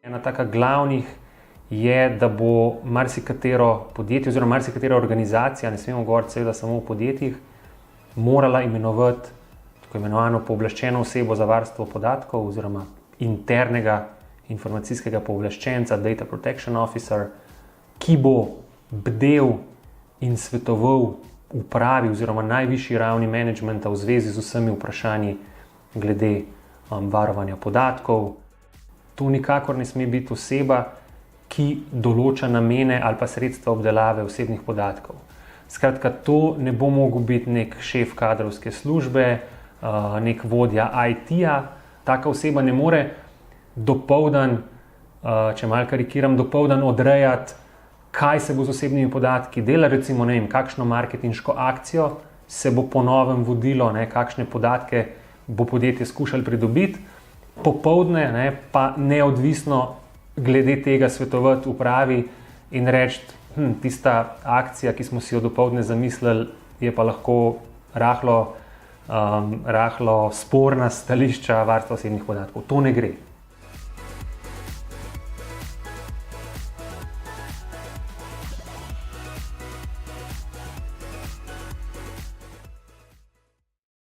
Ena taka glavnih je, da bo marsikatero podjetje oziroma marsikatera organizacija, ne smemo govoriti seveda samo o podjetjih, morala imenovati tako imenovano pooblaščeno osebo za varstvo podatkov oziroma internega informacijskega pooblaščenca, Data Protection Officer, ki bo bdel in svetoval upravi oziroma najvišji ravni menedžmenta v zvezi z vsemi vprašanji glede varovanja podatkov. To nikakor ne sme biti oseba, ki določa namene ali pa sredstva obdelave osebnih podatkov. Skratka, to ne bo mogel biti nek šef kadrovske službe, nek vodja IT-ja. Taka oseba ne more dopoldan, če malo karikiram, dopoldan odrejati, kaj se bo z osebnimi podatki dela, recimo, ne vem, kakšno marketinško akcijo se bo po novem vodilo, kakšne podatke bo podjetje skušalo pridobiti, popoldne pa neodvisno glede tega svetovati upravi in reči, tista akcija, ki smo si jo dopoldne zamislili, je pa lahko rahlo sporna s stališča varstva osebnih podatkov. To ne gre.